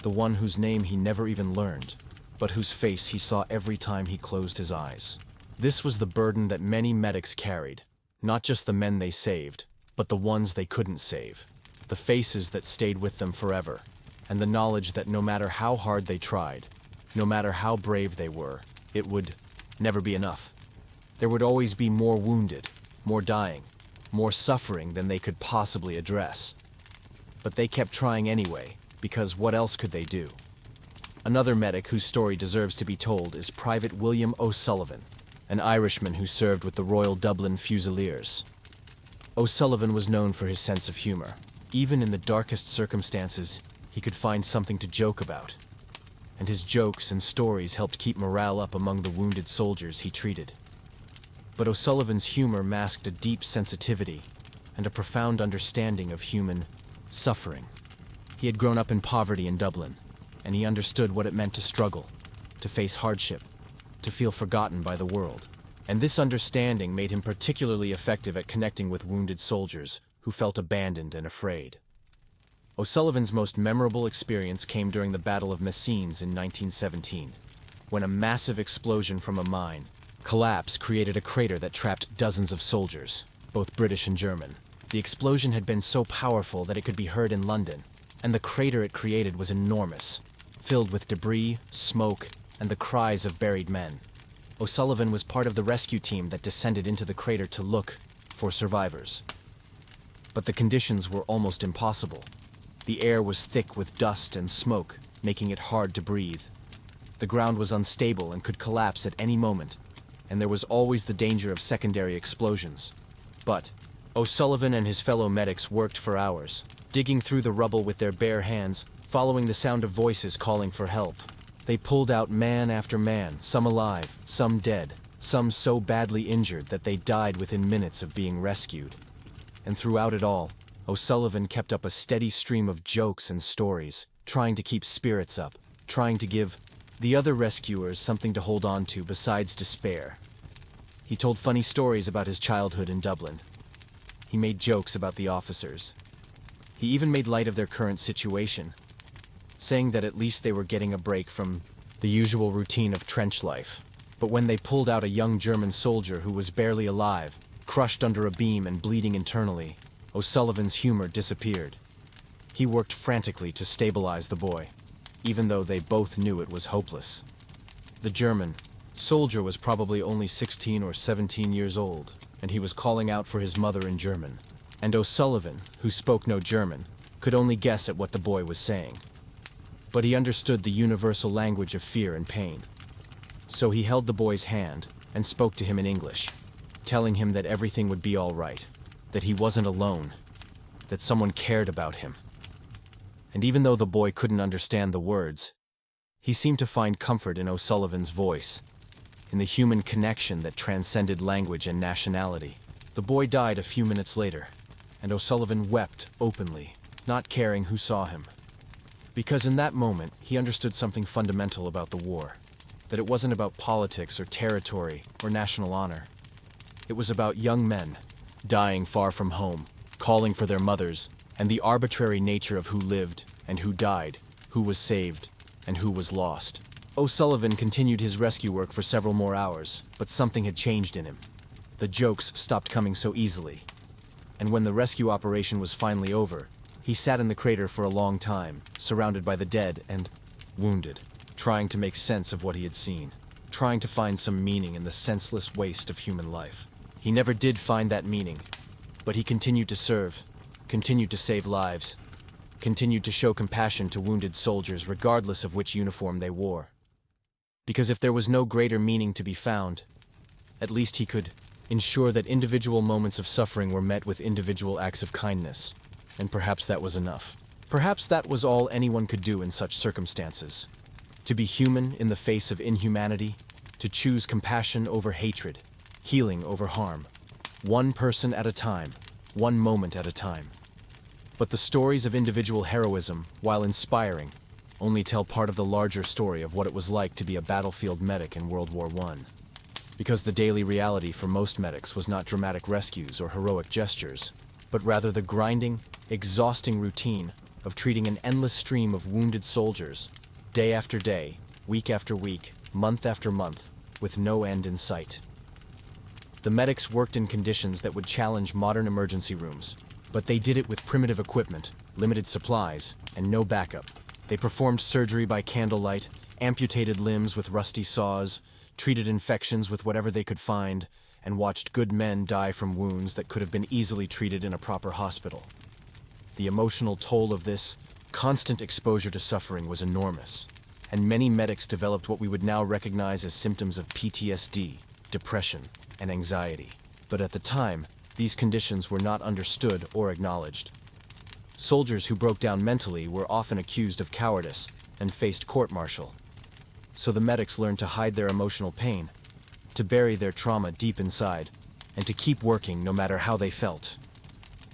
Speaker 1: the one whose name he never even learned, but whose face he saw every time he closed his eyes. This was the burden that many medics carried, not just the men they saved, but the ones they couldn't save. The faces that stayed with them forever, and the knowledge that no matter how hard they tried, no matter how brave they were, it would never be enough. There would always be more wounded, more dying, more suffering than they could possibly address. But they kept trying anyway, because what else could they do? Another medic whose story deserves to be told is Private William O'Sullivan, an Irishman who served with the Royal Dublin Fusiliers. O'Sullivan was known for his sense of humor. Even in the darkest circumstances, he could find something to joke about. And his jokes and stories helped keep morale up among the wounded soldiers he treated. But O'Sullivan's humor masked a deep sensitivity and a profound understanding of human suffering. He had grown up in poverty in Dublin, and he understood what it meant to struggle, to face hardship, to feel forgotten by the world. And this understanding made him particularly effective at connecting with wounded soldiers who felt abandoned and afraid. O'Sullivan's most memorable experience came during the Battle of Messines in 1917, when a massive explosion from a mine collapse created a crater that trapped dozens of soldiers, both British and German. The explosion had been so powerful that it could be heard in London, and the crater it created was enormous, filled with debris, smoke, and the cries of buried men. O'Sullivan was part of the rescue team that descended into the crater to look for survivors. But the conditions were almost impossible. The air was thick with dust and smoke, making it hard to breathe. The ground was unstable and could collapse at any moment, and there was always the danger of secondary explosions. But O'Sullivan and his fellow medics worked for hours, digging through the rubble with their bare hands, following the sound of voices calling for help. They pulled out man after man, some alive, some dead, some so badly injured that they died within minutes of being rescued. And throughout it all, O'Sullivan kept up a steady stream of jokes and stories, trying to keep spirits up, trying to give the other rescuers something to hold on to besides despair. He told funny stories about his childhood in Dublin. He made jokes about the officers. He even made light of their current situation, saying that at least they were getting a break from the usual routine of trench life. But when they pulled out a young German soldier who was barely alive, Crushed under a beam and bleeding internally, O'Sullivan's humor disappeared. He worked frantically to stabilize the boy, even though they both knew it was hopeless. The German soldier was probably only 16 or 17 years old, and he was calling out for his mother in German. And O'Sullivan, who spoke no German, could only guess at what the boy was saying. But he understood the universal language of fear and pain. So he held the boy's hand and spoke to him in English, telling him that everything would be all right, that he wasn't alone, that someone cared about him. And even though the boy couldn't understand the words, he seemed to find comfort in O'Sullivan's voice, in the human connection that transcended language and nationality. The boy died a few minutes later, and O'Sullivan wept openly, not caring who saw him. Because in that moment, he understood something fundamental about the war, that it wasn't about politics or territory or national honor. It was about young men, dying far from home, calling for their mothers, and the arbitrary nature of who lived and who died, who was saved and who was lost. O'Sullivan continued his rescue work for several more hours, but something had changed in him. The jokes stopped coming so easily. And when the rescue operation was finally over, he sat in the crater for a long time, surrounded by the dead and wounded, trying to make sense of what he had seen, trying to find some meaning in the senseless waste of human life. He never did find that meaning, but he continued to serve, continued to save lives, continued to show compassion to wounded soldiers regardless of which uniform they wore. Because if there was no greater meaning to be found, at least he could ensure that individual moments of suffering were met with individual acts of kindness, and perhaps that was enough. Perhaps that was all anyone could do in such circumstances. To be human in the face of inhumanity, to choose compassion over hatred, healing over harm, one person at a time, one moment at a time. But the stories of individual heroism, while inspiring, only tell part of the larger story of what it was like to be a battlefield medic in World War I. Because the daily reality for most medics was not dramatic rescues or heroic gestures, but rather the grinding, exhausting routine of treating an endless stream of wounded soldiers, day after day, week after week, month after month, with no end in sight. The medics worked in conditions that would challenge modern emergency rooms, but they did it with primitive equipment, limited supplies, and no backup. They performed surgery by candlelight, amputated limbs with rusty saws, treated infections with whatever they could find, and watched good men die from wounds that could have been easily treated in a proper hospital. The emotional toll of this constant exposure to suffering was enormous, and many medics developed what we would now recognize as symptoms of PTSD, depression, and anxiety. But at the time, these conditions were not understood or acknowledged. Soldiers who broke down mentally were often accused of cowardice and faced court-martial. So the medics learned to hide their emotional pain, to bury their trauma deep inside, and to keep working no matter how they felt.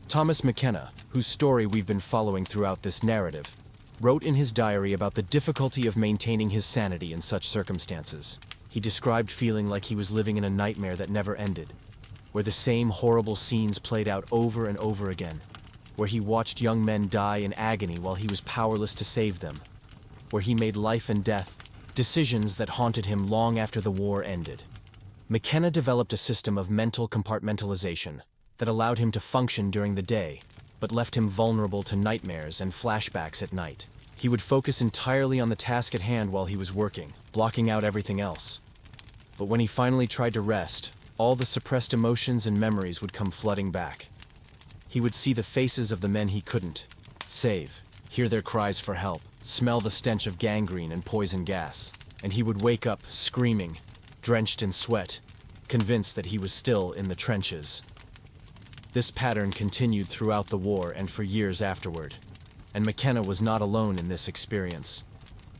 Speaker 1: Thomas McKenna, whose story we've been following throughout this narrative, wrote in his diary about the difficulty of maintaining his sanity in such circumstances. He described feeling like he was living in a nightmare that never ended, where the same horrible scenes played out over and over again, where he watched young men die in agony while he was powerless to save them, where he made life and death decisions that haunted him long after the war ended. McKenna developed a system of mental compartmentalization that allowed him to function during the day, but left him vulnerable to nightmares and flashbacks at night. He would focus entirely on the task at hand while he was working, blocking out everything else. But when he finally tried to rest, all the suppressed emotions and memories would come flooding back. He would see the faces of the men he couldn't save, hear their cries for help, smell the stench of gangrene and poison gas, and he would wake up screaming, drenched in sweat, convinced that he was still in the trenches. This pattern continued throughout the war and for years afterward, and McKenna was not alone in this experience.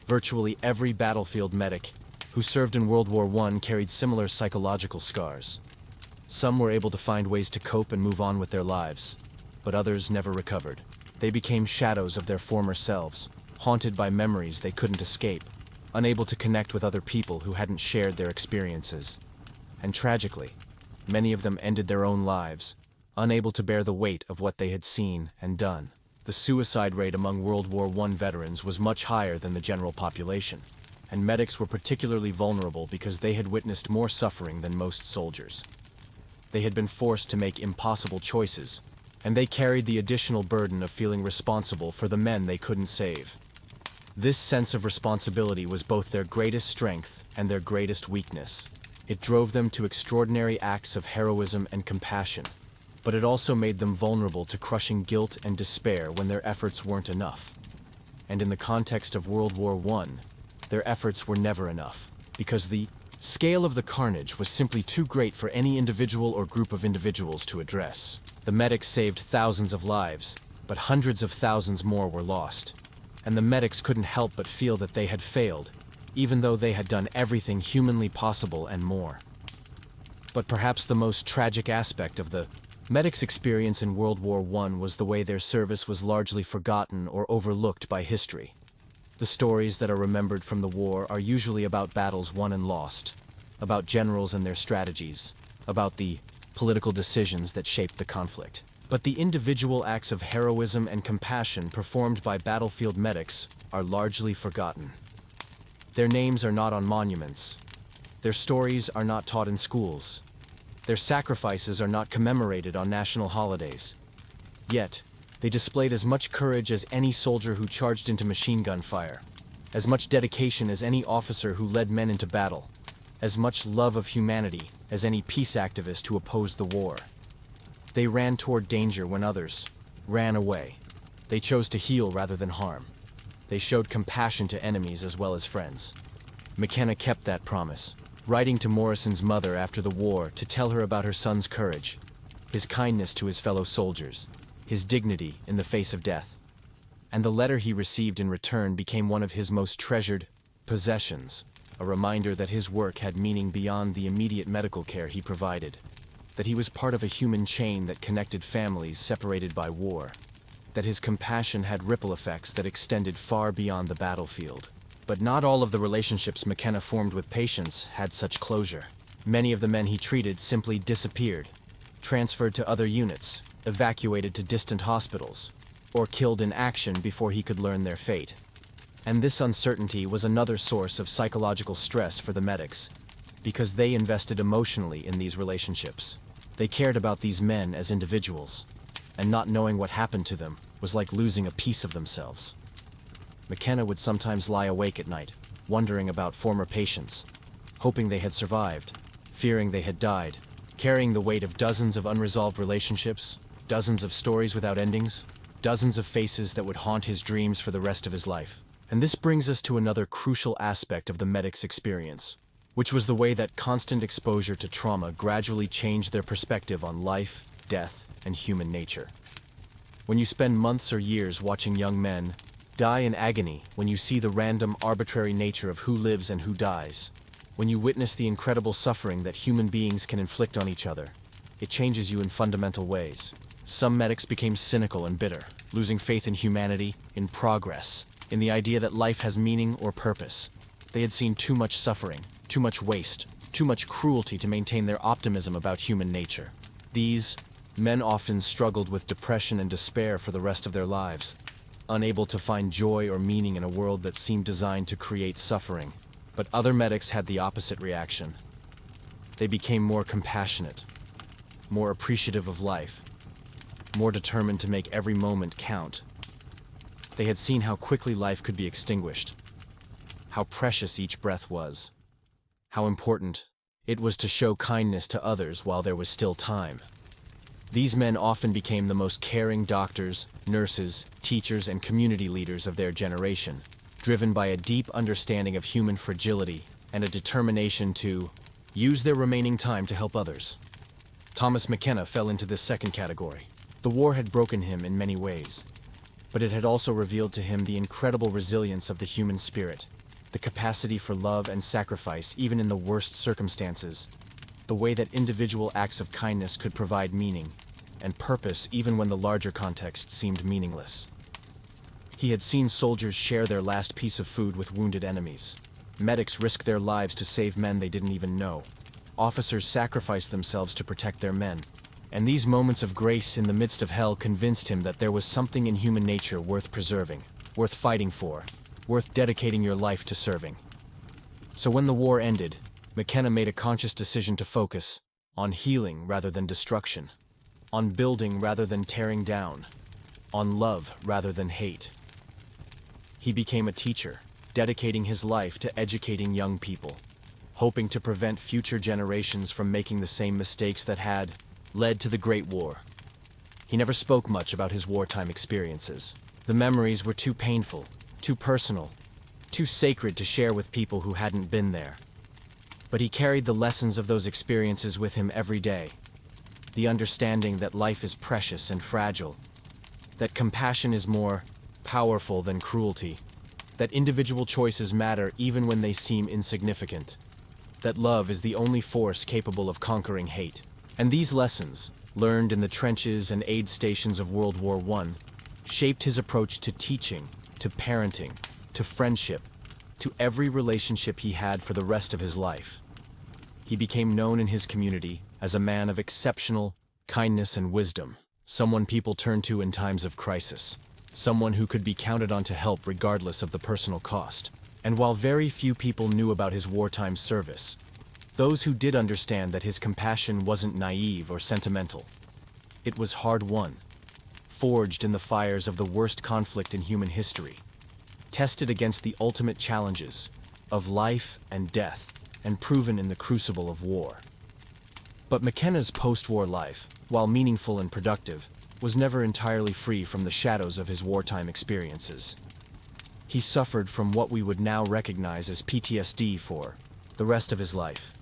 Speaker 1: Virtually every battlefield medic who served in World War I carried similar psychological scars. Some were able to find ways to cope and move on with their lives, but others never recovered. They became shadows of their former selves, haunted by memories they couldn't escape, unable to connect with other people who hadn't shared their experiences. And tragically, many of them ended their own lives, unable to bear the weight of what they had seen and done. The suicide rate among World War I veterans was much higher than the general population, and medics were particularly vulnerable because they had witnessed more suffering than most soldiers. They had been forced to make impossible choices, and they carried the additional burden of feeling responsible for the men they couldn't save. This sense of responsibility was both their greatest strength and their greatest weakness. It drove them to extraordinary acts of heroism and compassion, but it also made them vulnerable to crushing guilt and despair when their efforts weren't enough. And in the context of World War I, their efforts were never enough, because the scale of the carnage was simply too great for any individual or group of individuals to address. The medics saved thousands of lives, but hundreds of thousands more were lost. And the medics couldn't help but feel that they had failed, even though they had done everything humanly possible and more. But perhaps the most tragic aspect of the medics' experience in World War I was the way their service was largely forgotten or overlooked by history. The stories that are remembered from the war are usually about battles won and lost, about generals and their strategies, about the political decisions that shaped the conflict. But the individual acts of heroism and compassion performed by battlefield medics are largely forgotten. Their names are not on monuments. Their stories are not taught in schools. Their sacrifices are not commemorated on national holidays. Yet, they displayed as much courage as any soldier who charged into machine gun fire, as much dedication as any officer who led men into battle, as much love of humanity as any peace activist who opposed the war. They ran toward danger when others ran away. They chose to heal rather than harm. They showed compassion to enemies as well as friends. McKenna kept that promise, writing to Morrison's mother after the war to tell her about her son's courage, his kindness to his fellow soldiers, his dignity in the face of death. And the letter he received in return became one of his most treasured possessions, a reminder that his work had meaning beyond the immediate medical care he provided, that he was part of a human chain that connected families separated by war, that his compassion had ripple effects that extended far beyond the battlefield. But not all of the relationships McKenna formed with patients had such closure. Many of the men he treated simply disappeared, transferred to other units, evacuated to distant hospitals, or killed in action before he could learn their fate. And this uncertainty was another source of psychological stress for the medics, because they invested emotionally in these relationships. They cared about these men as individuals, and not knowing what happened to them was like losing a piece of themselves. McKenna would sometimes lie awake at night, wondering about former patients, hoping they had survived, fearing they had died, carrying the weight of dozens of unresolved relationships, dozens of stories without endings, dozens of faces that would haunt his dreams for the rest of his life. And this brings us to another crucial aspect of the medic's experience, which was the way that constant exposure to trauma gradually changed their perspective on life, death, and human nature. When you spend months or years watching young men die in agony, when you see the random, arbitrary nature of who lives and who dies, when you witness the incredible suffering that human beings can inflict on each other, it changes you in fundamental ways. Some medics became cynical and bitter, losing faith in humanity, in progress, in the idea that life has meaning or purpose. They had seen too much suffering, too much waste, too much cruelty to maintain their optimism about human nature. These men often struggled with depression and despair for the rest of their lives, unable to find joy or meaning in a world that seemed designed to create suffering. But other medics had the opposite reaction. They became more compassionate, more appreciative of life, more determined to make every moment count. They had seen how quickly life could be extinguished, how precious each breath was, how important it was to show kindness to others while there was still time. These men often became the most caring doctors, nurses, teachers, and community leaders of their generation, driven by a deep understanding of human fragility and a determination to use their remaining time to help others. Thomas McKenna fell into this second category. The war had broken him in many ways, but it had also revealed to him the incredible resilience of the human spirit, the capacity for love and sacrifice even in the worst circumstances, the way that individual acts of kindness could provide meaning and purpose even when the larger context seemed meaningless. He had seen soldiers share their last piece of food with wounded enemies. Medics risk their lives to save men they didn't even know. Officers sacrifice themselves to protect their men. And these moments of grace in the midst of hell convinced him that there was something in human nature worth preserving, worth fighting for, worth dedicating your life to serving. So when the war ended, McKenna made a conscious decision to focus, on healing rather than destruction, on building rather than tearing down, on love rather than hate. He became a teacher, dedicating his life to educating young people, hoping to prevent future generations from making the same mistakes that had led to the Great War. He never spoke much about his wartime experiences. The memories were too painful, too personal, too sacred to share with people who hadn't been there. But he carried the lessons of those experiences with him every day. The understanding that life is precious and fragile, that compassion is more powerful than cruelty, that individual choices matter even when they seem insignificant, that love is the only force capable of conquering hate. And these lessons, learned in the trenches and aid stations of World War I, shaped his approach to teaching, to parenting, to friendship, to every relationship he had for the rest of his life. He became known in his community as a man of exceptional kindness and wisdom, someone people turned to in times of crisis, someone who could be counted on to help regardless of the personal cost. And while very few people knew about his wartime service, those who did understand that his compassion wasn't naive or sentimental. It was hard-won, forged in the fires of the worst conflict in human history, tested against the ultimate challenges of life and death, and proven in the crucible of war. But McKenna's post-war life, while meaningful and productive, was never entirely free from the shadows of his wartime experiences. He suffered from what we would now recognize as PTSD for the rest of his life,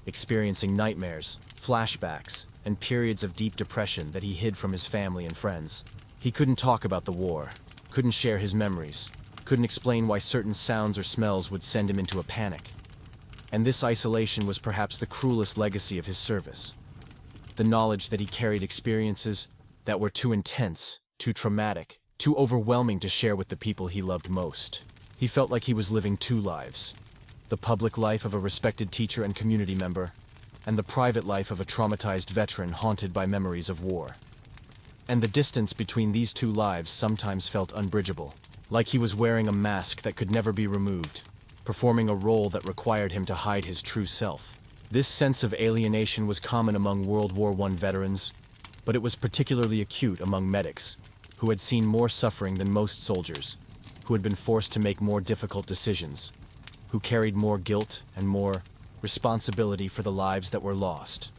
Speaker 1: experiencing nightmares, flashbacks, and periods of deep depression that he hid from his family and friends. He couldn't talk about the war, couldn't share his memories, couldn't explain why certain sounds or smells would send him into a panic. And this isolation was perhaps the cruelest legacy of his service. The knowledge that he carried experiences that were too intense, too traumatic, too overwhelming to share with the people he loved most. He felt like he was living two lives: the public life of a respected teacher and community member, and the private life of a traumatized veteran haunted by memories of war. And the distance between these two lives sometimes felt unbridgeable, like he was wearing a mask that could never be removed, performing a role that required him to hide his true self. This sense of alienation was common among World War I veterans, but it was particularly acute among medics, who had seen more suffering than most soldiers, who had been forced to make more difficult decisions, who carried more guilt and more responsibility for the lives that were lost.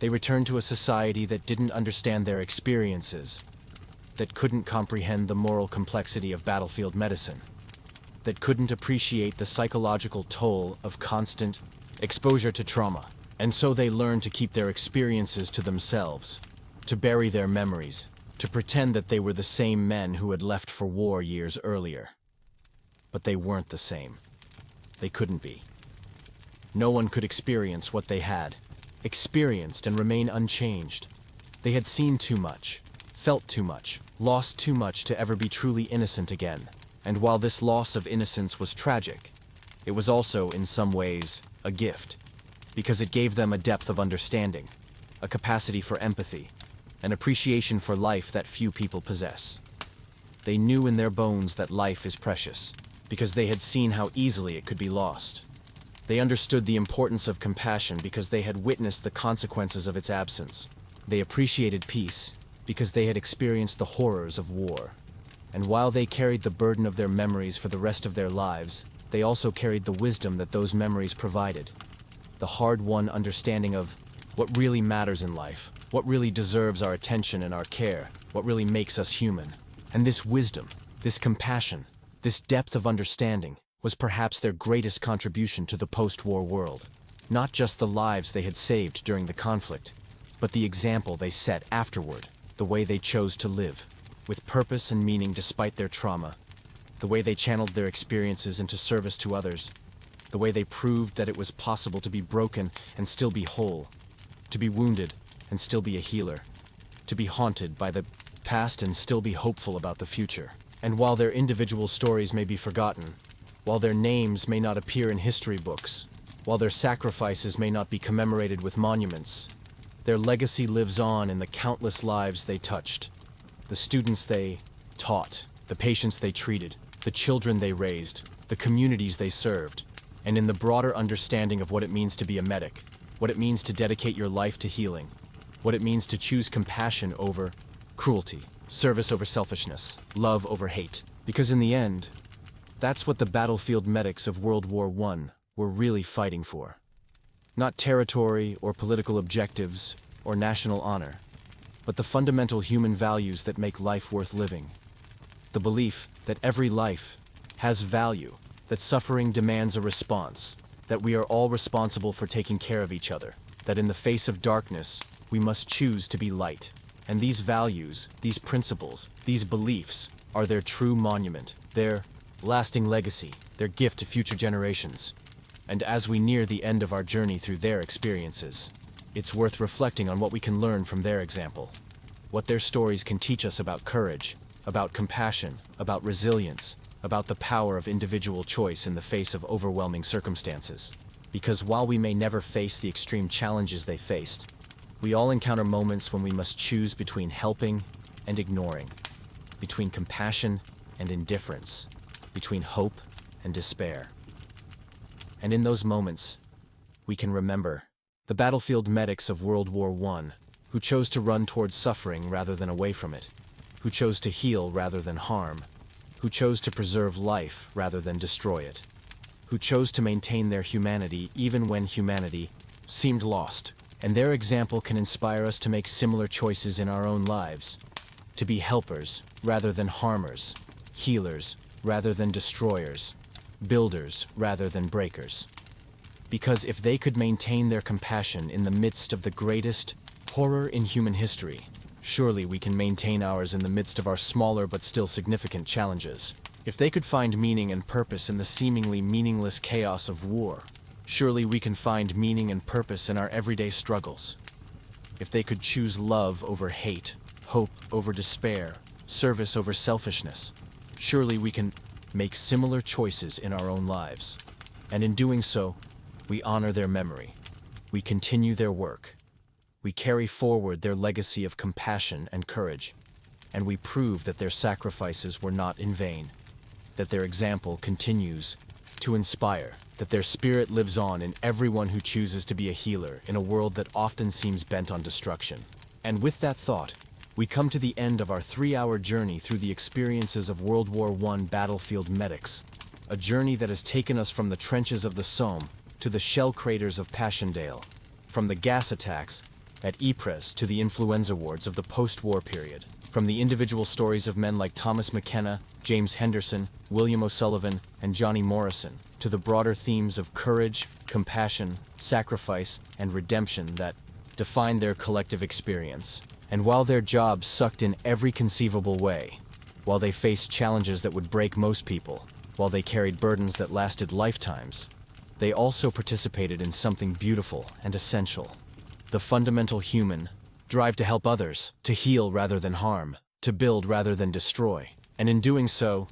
Speaker 1: They returned to a society that didn't understand their experiences, that couldn't comprehend the moral complexity of battlefield medicine, that couldn't appreciate the psychological toll of constant exposure to trauma. And so they learned to keep their experiences to themselves, to bury their memories, to pretend that they were the same men who had left for war years earlier. But they weren't the same. They couldn't be. No one could experience what they had experienced and remain unchanged. They had seen too much, felt too much, lost too much to ever be truly innocent again. And while this loss of innocence was tragic, it was also, in some ways, a gift, because it gave them a depth of understanding, a capacity for empathy, an appreciation for life that few people possess. They knew in their bones that life is precious, because they had seen how easily it could be lost. They understood the importance of compassion because they had witnessed the consequences of its absence. They appreciated peace because they had experienced the horrors of war. And while they carried the burden of their memories for the rest of their lives, they also carried the wisdom that those memories provided. The hard-won understanding of what really matters in life, what really deserves our attention and our care, what really makes us human. And this wisdom, this compassion, this depth of understanding was perhaps their greatest contribution to the post-war world. Not just the lives they had saved during the conflict, but the example they set afterward, the way they chose to live, with purpose and meaning despite their trauma, the way they channeled their experiences into service to others, the way they proved that it was possible to be broken and still be whole, to be wounded and still be a healer, to be haunted by the past and still be hopeful about the future. And while their individual stories may be forgotten, while their names may not appear in history books, while their sacrifices may not be commemorated with monuments, their legacy lives on in the countless lives they touched, the students they taught, the patients they treated, the children they raised, the communities they served, and in the broader understanding of what it means to be a medic, what it means to dedicate your life to healing, what it means to choose compassion over cruelty, service over selfishness, love over hate. Because in the end, that's what the battlefield medics of World War I were really fighting for. Not territory or political objectives or national honor, but the fundamental human values that make life worth living. The belief that every life has value, that suffering demands a response, that we are all responsible for taking care of each other, that in the face of darkness, we must choose to be light. And these values, these principles, these beliefs are their true monument, their lasting legacy, their gift to future generations. And as we near the end of our journey through their experiences, it's worth reflecting on what we can learn from their example, what their stories can teach us about courage, about compassion, about resilience, about the power of individual choice in the face of overwhelming circumstances. Because while we may never face the extreme challenges they faced, we all encounter moments when we must choose between helping and ignoring, between compassion and indifference, between hope and despair. And in those moments, we can remember the battlefield medics of World War I, who chose to run towards suffering rather than away from it, who chose to heal rather than harm, who chose to preserve life rather than destroy it, who chose to maintain their humanity even when humanity seemed lost. And their example can inspire us to make similar choices in our own lives, to be helpers rather than harmers, healers rather than destroyers, builders rather than breakers. Because if they could maintain their compassion in the midst of the greatest horror in human history, surely we can maintain ours in the midst of our smaller but still significant challenges. If they could find meaning and purpose in the seemingly meaningless chaos of war, surely we can find meaning and purpose in our everyday struggles. If they could choose love over hate, hope over despair, service over selfishness, surely we can make similar choices in our own lives. And in doing so, we honor their memory. We continue their work. We carry forward their legacy of compassion and courage. And we prove that their sacrifices were not in vain, that their example continues to inspire, that their spirit lives on in everyone who chooses to be a healer in a world that often seems bent on destruction. And with that thought, we come to the end of our 3-hour journey through the experiences of World War I battlefield medics, a journey that has taken us from the trenches of the Somme to the shell craters of Passchendaele, from the gas attacks at Ypres to the influenza wards of the post-war period, from the individual stories of men like Thomas McKenna, James Henderson, William O'Sullivan, and Johnny Morrison, to the broader themes of courage, compassion, sacrifice, and redemption that define their collective experience. And while their jobs sucked in every conceivable way, while they faced challenges that would break most people, while they carried burdens that lasted lifetimes, they also participated in something beautiful and essential: the fundamental human drive to help others, to heal rather than harm, to build rather than destroy. And in doing so,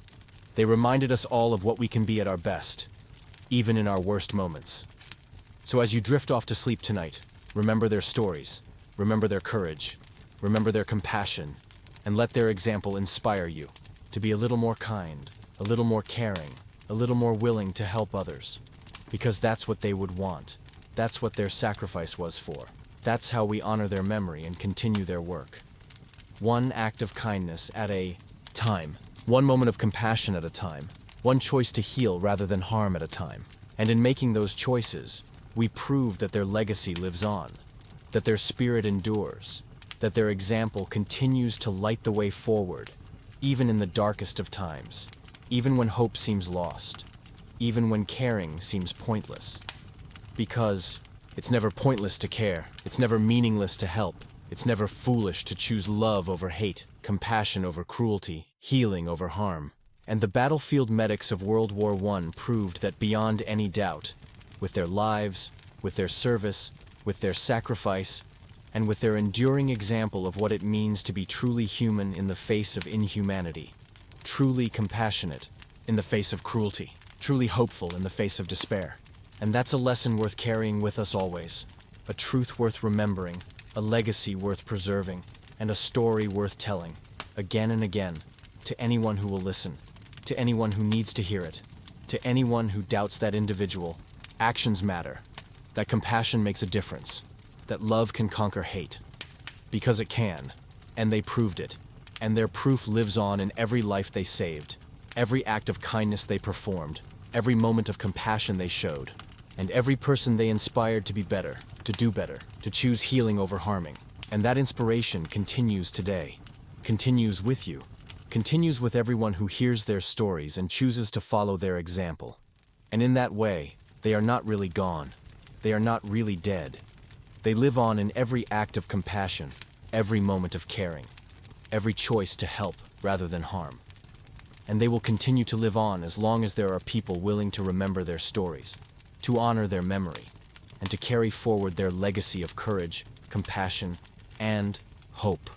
Speaker 1: they reminded us all of what we can be at our best, even in our worst moments. So as you drift off to sleep tonight, remember their stories, remember their courage, remember their compassion, and let their example inspire you to be a little more kind, a little more caring, a little more willing to help others. Because that's what they would want. That's what their sacrifice was for. That's how we honor their memory and continue their work. One act of kindness at a time. One moment of compassion at a time. One choice to heal rather than harm at a time. And in making those choices, we prove that their legacy lives on, that their spirit endures, that their example continues to light the way forward, even in the darkest of times, even when hope seems lost, even when caring seems pointless. Because it's never pointless to care, it's never meaningless to help, it's never foolish to choose love over hate, compassion over cruelty, healing over harm. And the battlefield medics of World War I proved that beyond any doubt, with their lives, with their service, with their sacrifice, and with their enduring example of what it means to be truly human in the face of inhumanity, truly compassionate in the face of cruelty, truly hopeful in the face of despair. And that's a lesson worth carrying with us always, a truth worth remembering, a legacy worth preserving, and a story worth telling, again and again, to anyone who will listen, to anyone who needs to hear it, to anyone who doubts that individual. Actions matter, that compassion makes a difference, that love can conquer hate. Because it can, and they proved it, and their proof lives on in every life they saved, every act of kindness they performed, every moment of compassion they showed, and every person they inspired to be better, to do better, to choose healing over harming. And that inspiration continues today, continues with you, continues with everyone who hears their stories and chooses to follow their example. And in that way, they are not really gone. They are not really dead. They live on in every act of compassion, every moment of caring, every choice to help rather than harm. And they will continue to live on as long as there are people willing to remember their stories, to honor their memory, and to carry forward their legacy of courage, compassion, and hope.